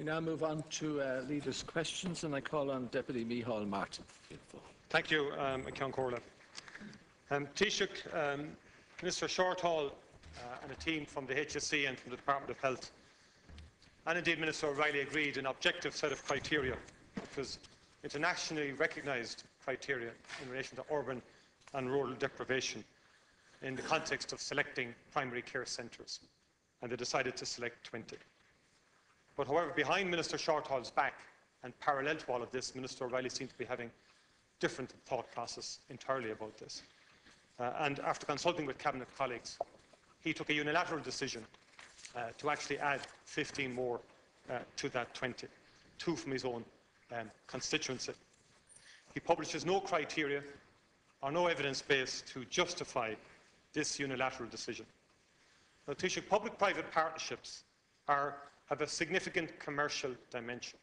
now move on to leaders' questions, and I call on Deputy Micheál Martin. Beautiful. Thank you, Micheál Martin. Taoiseach, Minister Shortall and a team from the HSE and from the Department of Health, and indeed Minister O'Reilly, agreed an objective set of criteria, because internationally recognised criteria in relation to urban and rural deprivation in the context of selecting primary care centres, and they decided to select 20. But however, behind Minister Shortall's back and parallel to all of this, Minister O'Reilly seemed to be having different thought process entirely about this. And after consulting with Cabinet colleagues, he took a unilateral decision to actually add 15 more to that 20, 2 from his own constituency. He publishes no criteria or no evidence base to justify this unilateral decision. Now, Taoiseach, public-private partnerships have a significant commercial dimension.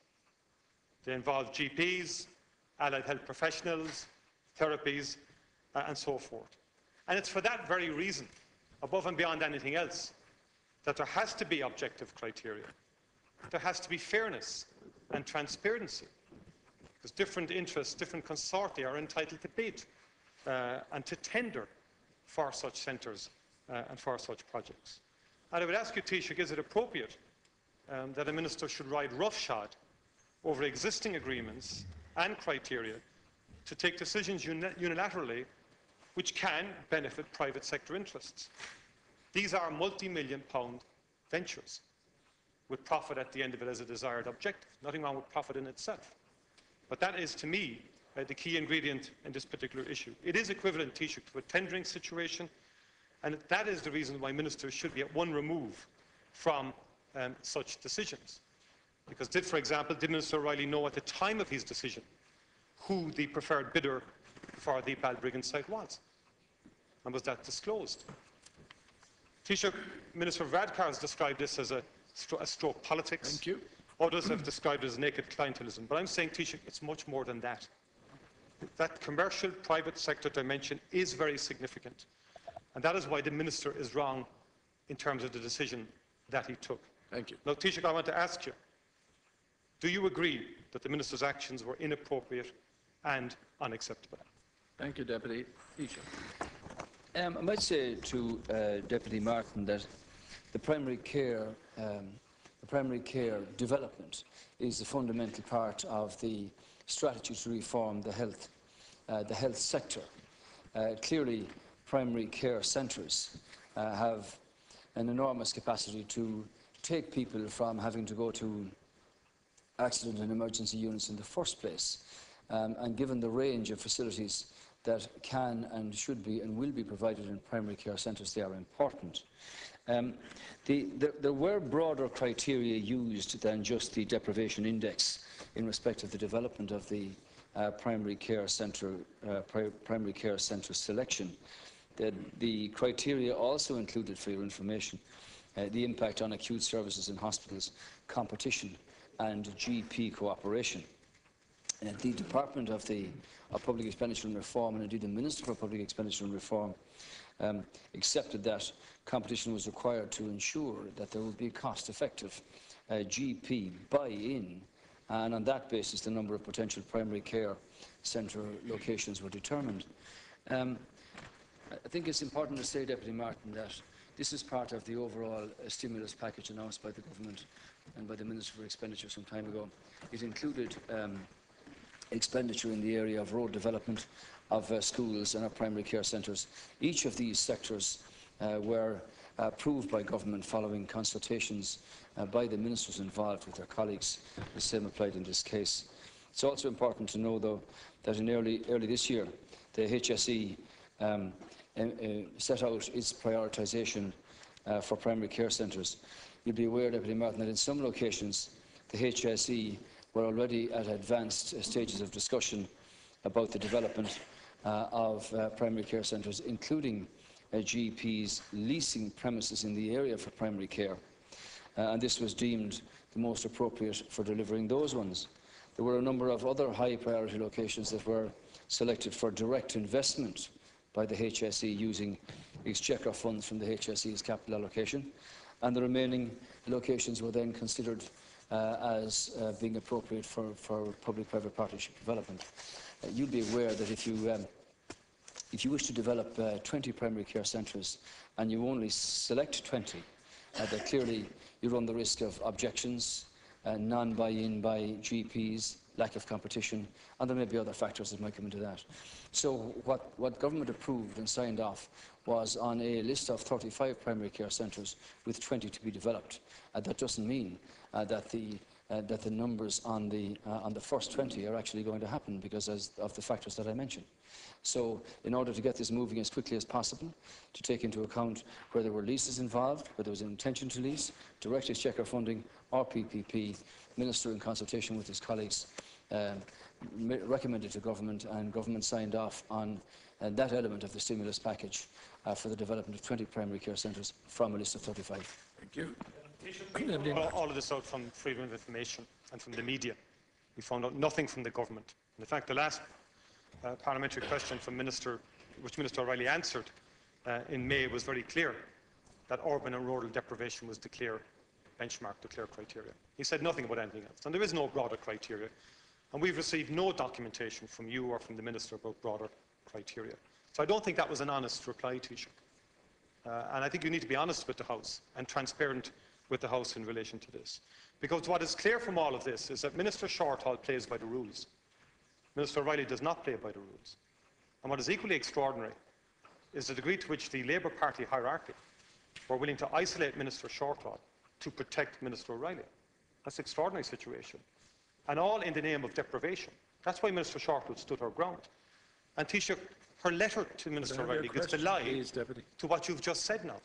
They involve GPs, allied health professionals, therapies, and so forth. And it's for that very reason, above and beyond anything else, that there has to be objective criteria. There has to be fairness and transparency, because different interests, different consortia are entitled to bid and to tender for such centres and for such projects. And I would ask you, Taoiseach, is it appropriate that a minister should ride roughshod over existing agreements and criteria to take decisions unilaterally which can benefit private sector interests? These are multi-million-pound ventures, with profit at the end of it as a desired objective. Nothing wrong with profit in itself. But that is, to me, the key ingredient in this particular issue. It is equivalent, Taoiseach, to a tendering situation, and that is the reason why ministers should be at one remove from such decisions. Because for example, did Minister O'Reilly know at the time of his decision who the preferred bidder for the Balbriggan site was? And was that disclosed? Taoiseach, Minister Varadkar has described this as a stroke politics. Thank you. Others have described it as naked clientelism. But I'm saying, Taoiseach, it's much more than that. That commercial private sector dimension is very significant. And that is why the Minister is wrong in terms of the decision that he took. Thank you. Now, Taoiseach, I want to ask you, do you agree that the Minister's actions were inappropriate and unacceptable? Thank you, Deputy. Taoiseach. I might say to Deputy Martin that the primary care development is a fundamental part of the strategy to reform the health sector. Clearly, primary care centres have an enormous capacity to take people from having to go to accident and emergency units in the first place. And given the range of facilities that can and should be and will be provided in primary care centres, they are important. There were broader criteria used than just the deprivation index in respect of the development of the primary care centre selection. The criteria also included, for your information, the impact on acute services in hospitals, competition and GP cooperation. The Department of Public Expenditure and Reform, and indeed the Minister for Public Expenditure and Reform, accepted that competition was required to ensure that there would be cost-effective GP buy-in, and on that basis the number of potential primary care centre locations were determined. I think it's important to say, Deputy Martin, that this is part of the overall stimulus package announced by the government and by the Minister for Expenditure some time ago. It included expenditure in the area of road development, of schools and of primary care centres. Each of these sectors were approved by government following consultations by the ministers involved with their colleagues. The same applied in this case. It's also important to know, though, that in early this year, the HSE set out its prioritisation for primary care centres. You'll be aware, Deputy Martin, that in some locations the HSE were already at advanced stages of discussion about the development of primary care centres, including GPs leasing premises in the area for primary care. And this was deemed the most appropriate for delivering those ones. There were a number of other high priority locations that were selected for direct investment by the HSE using exchequer funds from the HSE's capital allocation, and the remaining locations were then considered as being appropriate for public-private partnership development. You'll be aware that if you wish to develop 20 primary care centres and you only select 20, that clearly you run the risk of objections, non-buy-in by GPs, lack of competition, and there may be other factors that might come into that. So what government approved and signed off was on a list of 35 primary care centres with 20 to be developed. That doesn't mean that the numbers on the first 20 are actually going to happen because of the factors that I mentioned. So in order to get this moving as quickly as possible, to take into account where there were leases involved, where there was an intention to lease, direct exchequer funding or PPP, Minister in consultation with his colleagues recommended to government, and government signed off on that element of the stimulus package for the development of 20 primary care centres from a list of 35. Thank you. All of this out from freedom of information and from the media. We found out nothing from the government. And in fact, the last parliamentary question from which Minister O'Reilly answered in May was very clear that urban and rural deprivation was the clear benchmark, the clear criteria. He said nothing about anything else. And there is no broader criteria. And we've received no documentation from you or from the Minister about broader criteria. So I don't think that was an honest reply, Taoiseach. And I think you need to be honest with the House and transparent with the House in relation to this. Because what is clear from all of this is that Minister Shortall plays by the rules. Minister O'Reilly does not play by the rules. And what is equally extraordinary is the degree to which the Labour Party hierarchy were willing to isolate Minister Shortall to protect Minister O'Reilly. That's an extraordinary situation. And all in the name of deprivation. That's why Minister Shortall stood her ground. And Taoiseach, her letter to Minister O'Reilly gives the lie to what you've just said now.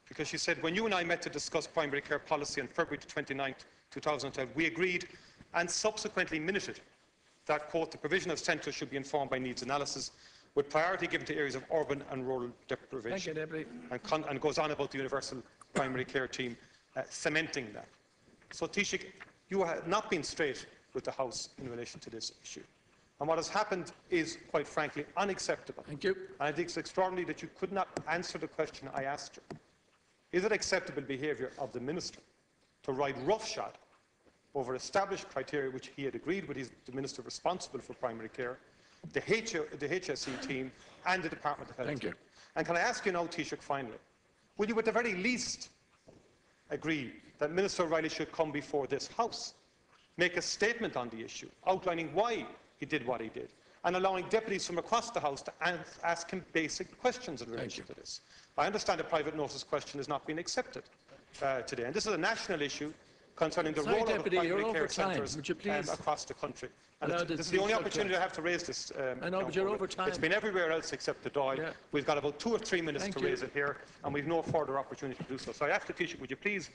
Because she said, when you and I met to discuss primary care policy on February 29, 2012, we agreed and subsequently minuted that, quote, the provision of centres should be informed by needs analysis with priority given to areas of urban and rural deprivation. Thank you, Deputy. And goes on about the universal primary care team cementing that. So, Taoiseach, you have not been straight with the House in relation to this issue. And what has happened is, quite frankly, unacceptable. Thank you. And I think it's extraordinary that you could not answer the question I asked you. Is it acceptable behaviour of the Minister to ride roughshod over established criteria which he had agreed with the Minister responsible for primary care, the HSE team and the Department of Health? Thank you. And can I ask you now, Taoiseach, finally, will you at the very least agree that Minister O'Reilly should come before this House, make a statement on the issue, outlining why he did what he did, and allowing deputies from across the House to ask him basic questions in relation to this? I understand the private notice question has not been accepted today, and this is a national issue concerning the role of primary care centres across the country. And this is the only opportunity I have to raise this. I know, but you're over time. It's been everywhere else except the Dáil. Yeah. We've got about 2 or 3 minutes to raise it here, and we've no further opportunity to do so. So I ask the Taoiseach, would you please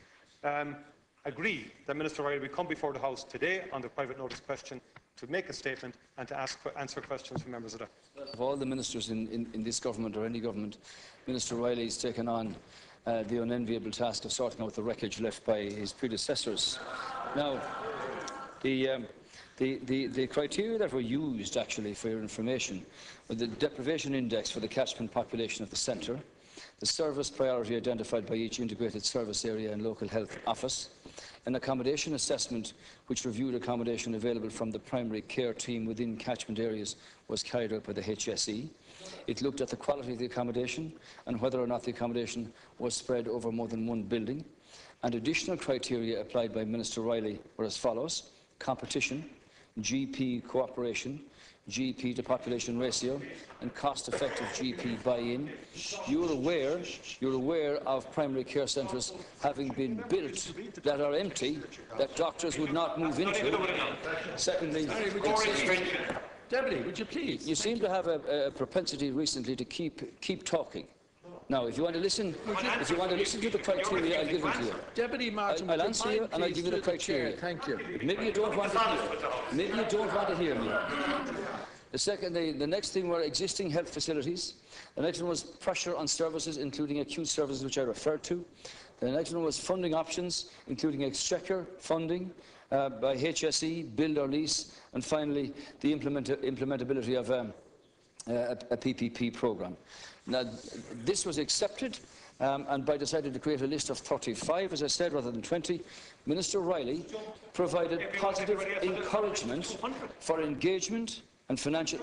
agree that Minister O'Reilly will come before the House today on the private notice question to make a statement and to answer questions from members of the... Of all the ministers in this government or any government, Minister O'Reilly has taken on the unenviable task of sorting out the wreckage left by his predecessors. Now, the criteria that were used, actually, for your information, were the deprivation index for the catchment population of the centre, the service priority identified by each integrated service area and local health office, an accommodation assessment which reviewed accommodation available from the primary care team within catchment areas was carried out by the HSE. It looked at the quality of the accommodation and whether or not the accommodation was spread over more than one building. And additional criteria applied by Minister O'Reilly were as follows: competition, GP cooperation, GP to population ratio and cost-effective GP buy-in. You're aware of primary care centres having been built that are empty, that doctors would not move into. Secondly, Deputy, would you please? You seem to have a propensity recently to keep talking. Now, if you want to listen, to the criteria, I'll give them to you. Deputy Martin, I'll answer you and I'll give you the criteria. Thank you. Maybe you don't want to hear. Maybe you don't want to hear me. The next thing were existing health facilities. The next one was pressure on services, including acute services, which I referred to. The next one was funding options, including exchequer funding by HSE, build or lease, and finally the implementability of a PPP programme. Now, this was accepted and by deciding to create a list of 35, as I said, rather than 20, Minister Riley provided positive encouragement for engagement and financial...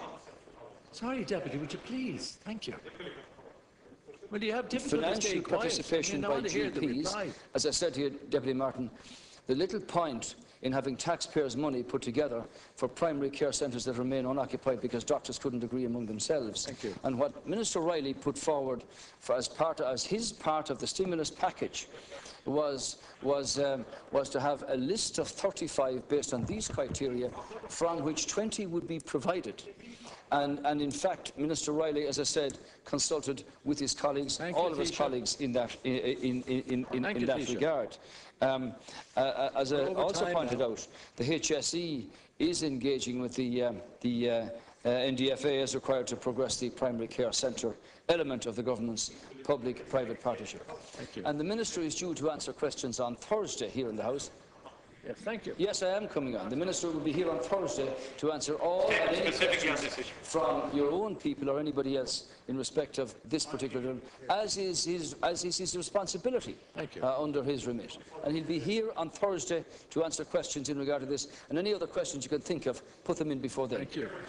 Sorry, Deputy, would you please? Thank you. Well, you have difficulty Financial staying quiet. participation I by want to hear the GPs, reply. as I said to you, Deputy Martin, the little point in having taxpayers' money put together for primary care centres that remain unoccupied because doctors couldn't agree among themselves. Thank you. And what Minister Riley put forward as his part of the stimulus package was to have a list of 35 based on these criteria, from which 20 would be provided. And in fact, Minister Riley, as I said, consulted with his colleagues, all of his colleagues in that regard. As I also pointed out, the HSE is engaging with the NDFA as required to progress the primary care centre element of the government's public-private partnership. Thank you. And the Minister is due to answer questions on Thursday here in the House. Yes, thank you. Yes, I am coming on. The Minister will be here on Thursday to answer all and any questions from your own people or anybody else in respect of this particular, as is his responsibility. Thank you. Under his remit. And he'll be here on Thursday to answer questions in regard to this, and any other questions you can think of, put them in before then. Thank you.